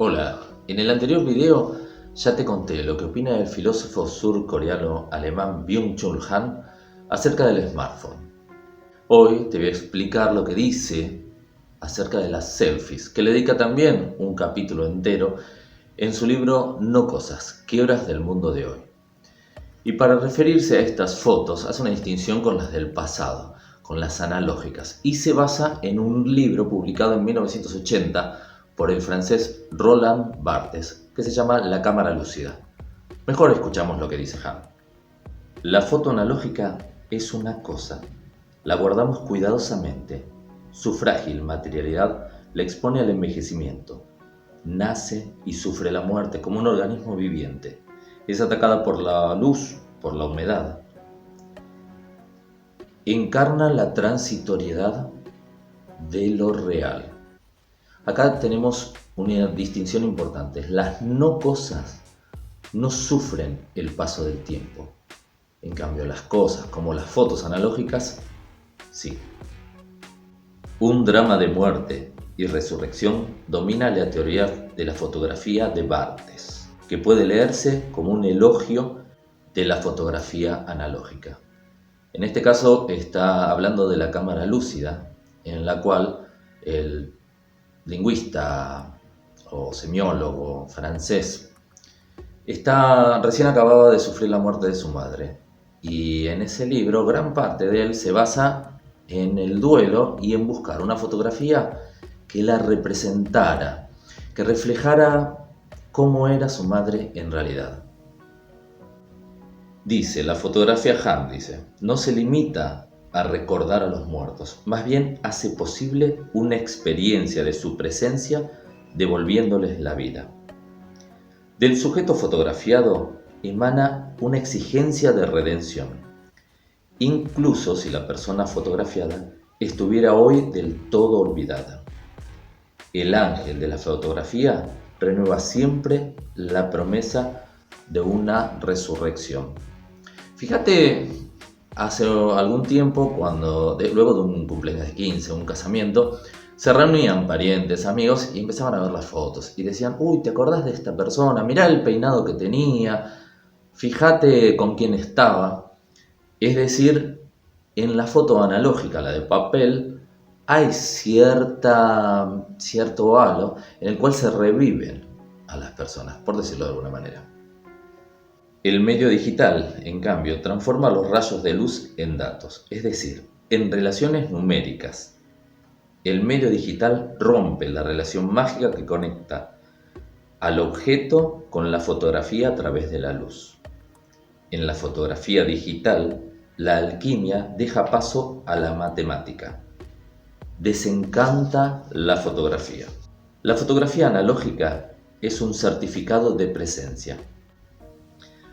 Hola, en el anterior video ya te conté lo que opina el filósofo surcoreano alemán Byung-Chul Han acerca del smartphone. Hoy te voy a explicar lo que dice acerca de las selfies, que le dedica también un capítulo entero en su libro No Cosas, Quiebras del mundo de hoy. Y para referirse a estas fotos hace una distinción con las del pasado, con las analógicas, y se basa en un libro publicado en 1980 por el francés Roland Barthes, que se llama La cámara lúcida. Mejor escuchamos lo que dice Han. La foto analógica es una cosa, la guardamos cuidadosamente. Su frágil materialidad la expone al envejecimiento. Nace y sufre la muerte como un organismo viviente. Es atacada por la luz, por la humedad. Encarna la transitoriedad de lo real. Acá tenemos una distinción importante. Las no cosas no sufren el paso del tiempo. En cambio, las cosas, como las fotos analógicas, sí. Un drama de muerte y resurrección domina la teoría de la fotografía de Barthes, que puede leerse como un elogio de la fotografía analógica. En este caso está hablando de la cámara lúcida, en la cual el lingüista o semiólogo francés recién acababa de sufrir la muerte de su madre, y en ese libro gran parte de él se basa en el duelo y en buscar una fotografía que la representara, que reflejara cómo era su madre en realidad. Dice, la fotografía Han no se limita a recordar a los muertos, más bien hace posible una experiencia de su presencia devolviéndoles la vida. Del sujeto fotografiado emana una exigencia de redención, incluso si la persona fotografiada estuviera hoy del todo olvidada. El ángel de la fotografía renueva siempre la promesa de una resurrección. Fíjate, hace algún tiempo, luego de un cumpleaños de 15, un casamiento, se reunían parientes, amigos y empezaban a ver las fotos y decían, uy, ¿te acordás de esta persona? Mirá el peinado que tenía, fíjate con quién estaba. Es decir, en la foto analógica, la de papel, hay cierto halo en el cual se reviven a las personas, por decirlo de alguna manera. El medio digital, en cambio, transforma los rayos de luz en datos, es decir, en relaciones numéricas. El medio digital rompe la relación mágica que conecta al objeto con la fotografía a través de la luz. En la fotografía digital, la alquimia deja paso a la matemática. Desencanta la fotografía. La fotografía analógica es un certificado de presencia.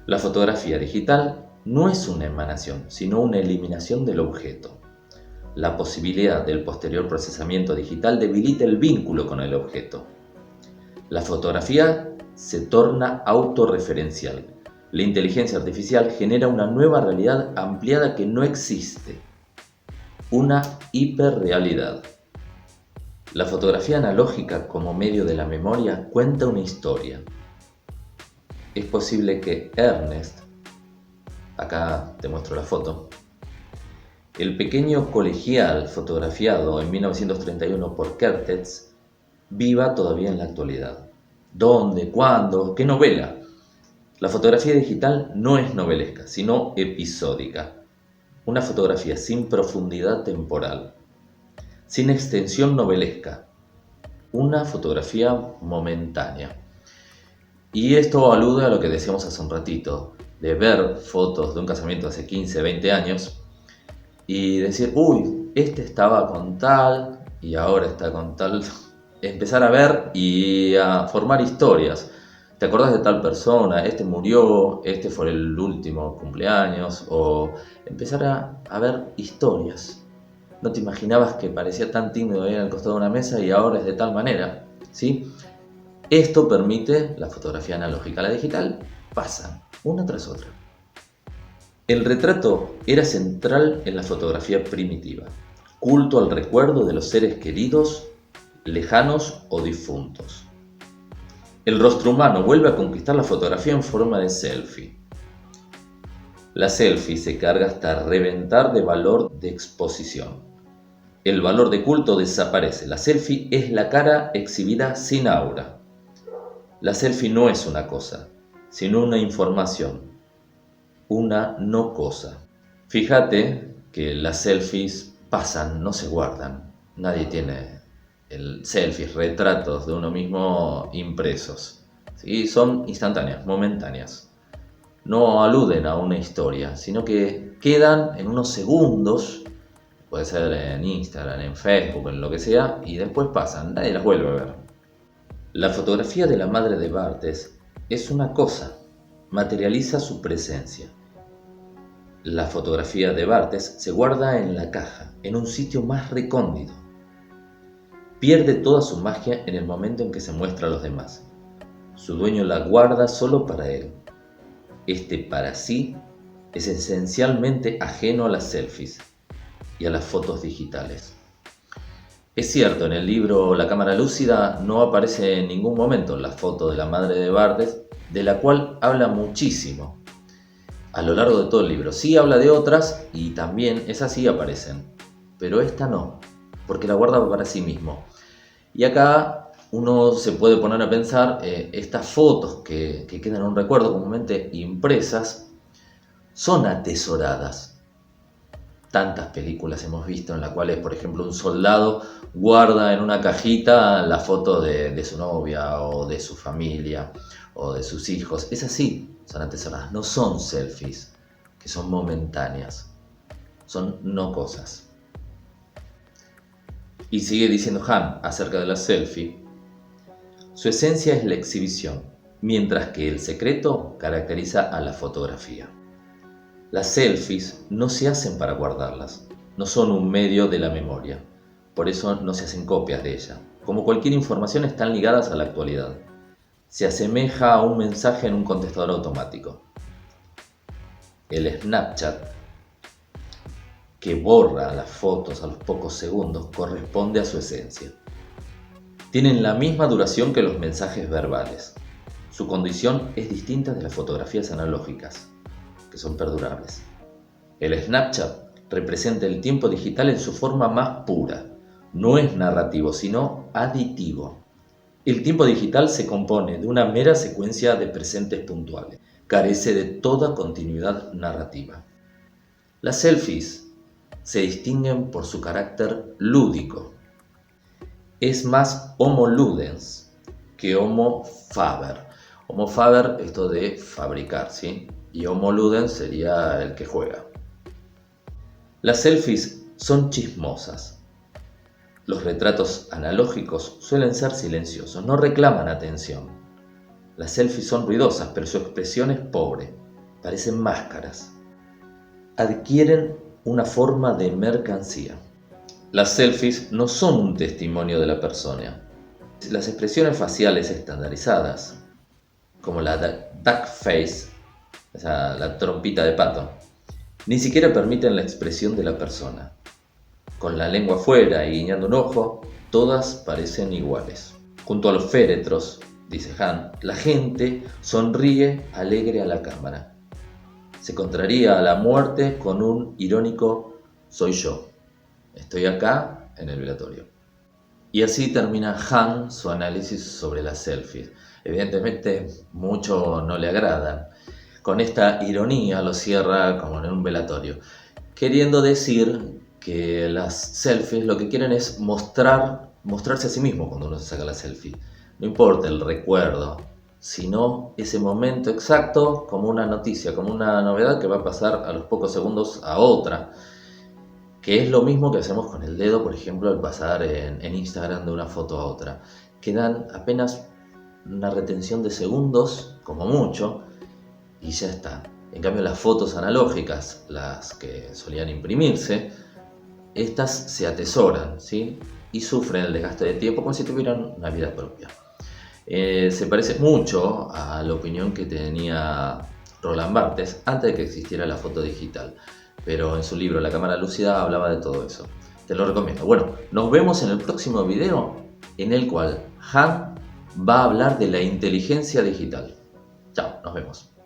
La fotografía digital no es una emanación, sino una eliminación del objeto. La posibilidad del posterior procesamiento digital debilita el vínculo con el objeto. La fotografía se torna autorreferencial. La inteligencia artificial genera una nueva realidad ampliada que no existe. Una hiperrealidad. La fotografía analógica como medio de la memoria cuenta una historia. Es posible que Ernest, acá te muestro la foto, el pequeño colegial fotografiado en 1931 por Kertész, viva todavía en la actualidad. ¿Dónde? ¿Cuándo? ¿Qué novela? La fotografía digital no es novelesca, sino episódica. Una fotografía sin profundidad temporal, sin extensión novelesca. Una fotografía momentánea. Y esto alude a lo que decíamos hace un ratito, de ver fotos de un casamiento hace 15, 20 años y decir, uy, este estaba con tal y ahora está con tal. Empezar a ver y a formar historias. ¿Te acordás de tal persona? Este murió, este fue el último cumpleaños. O empezar a ver historias. No te imaginabas que parecía tan tímido ahí al costado de una mesa y ahora es de tal manera, ¿sí? Esto permite la fotografía analógica. La digital pasan una tras otra. El retrato era central en la fotografía primitiva, culto al recuerdo de los seres queridos, lejanos o difuntos. El rostro humano vuelve a conquistar la fotografía en forma de selfie. La selfie se carga hasta reventar de valor de exposición. El valor de culto desaparece. La selfie es la cara exhibida sin aura. La selfie no es una cosa, sino una información, una no cosa. Fíjate que las selfies pasan, no se guardan. Nadie tiene selfies, retratos de uno mismo impresos. ¿Sí? Son instantáneas, momentáneas. No aluden a una historia, sino que quedan en unos segundos, puede ser en Instagram, en Facebook, en lo que sea, y después pasan, nadie las vuelve a ver. La fotografía de la madre de Barthes es una cosa, materializa su presencia. La fotografía de Barthes se guarda en la caja, en un sitio más recóndito. Pierde toda su magia en el momento en que se muestra a los demás. Su dueño la guarda solo para él. Este para sí es esencialmente ajeno a las selfies y a las fotos digitales. Es cierto, en el libro La cámara lúcida no aparece en ningún momento la foto de la madre de Barthes, de la cual habla muchísimo a lo largo de todo el libro. Sí habla de otras y también esas sí aparecen, pero esta no, porque la guarda para sí mismo. Y acá uno se puede poner a pensar, estas fotos que quedan en un recuerdo comúnmente impresas, son atesoradas. Tantas películas hemos visto en las cuales, por ejemplo, un soldado guarda en una cajita la foto de su novia o de su familia o de sus hijos. Es así, son atesoradas, no son selfies, que son momentáneas, son no cosas. Y sigue diciendo Han acerca de la selfie: su esencia es la exhibición, mientras que el secreto caracteriza a la fotografía. Las selfies no se hacen para guardarlas, no son un medio de la memoria, por eso no se hacen copias de ella. Como cualquier información, están ligadas a la actualidad. Se asemeja a un mensaje en un contestador automático. El Snapchat, que borra las fotos a los pocos segundos, corresponde a su esencia. Tienen la misma duración que los mensajes verbales. Su condición es distinta de las fotografías analógicas, que son perdurables. El Snapchat representa el tiempo digital en su forma más pura. No es narrativo, sino aditivo. El tiempo digital se compone de una mera secuencia de presentes puntuales. Carece de toda continuidad narrativa. Las selfies se distinguen por su carácter lúdico. Es más homo ludens que homo faber. Homo faber, esto de fabricar, ¿sí? Y homo ludens sería el que juega. Las selfies son chismosas. Los retratos analógicos suelen ser silenciosos, no reclaman atención. Las selfies son ruidosas, pero su expresión es pobre, parecen máscaras. Adquieren una forma de mercancía. Las selfies no son un testimonio de la persona. Las expresiones faciales estandarizadas, como la duck face, la trompita de pato, ni siquiera permiten la expresión de la persona. Con la lengua afuera y guiñando un ojo, todas parecen iguales. Junto a los féretros, dice Han, la gente sonríe alegre a la cámara. Se contraría a la muerte con un irónico "soy yo, estoy acá en el velatorio". Y así termina Han su análisis sobre las selfies. Evidentemente, mucho no le agradan. Con esta ironía lo cierra como en un velatorio, queriendo decir que las selfies lo que quieren es mostrarse a sí mismo cuando uno se saca la selfie. No importa el recuerdo, sino ese momento exacto como una noticia, como una novedad que va a pasar a los pocos segundos a otra. Que es lo mismo que hacemos con el dedo, por ejemplo, al pasar en Instagram de una foto a otra. Quedan apenas una retención de segundos, como mucho, y ya está. En cambio, las fotos analógicas, las que solían imprimirse, estas se atesoran, ¿sí? Y sufren el desgaste de tiempo como si tuvieran una vida propia. Se parece mucho a la opinión que tenía Roland Barthes antes de que existiera la foto digital. Pero en su libro La cámara lúcida hablaba de todo eso. Te lo recomiendo. Bueno, nos vemos en el próximo video en el cual Han va a hablar de la inteligencia digital. Chao, nos vemos.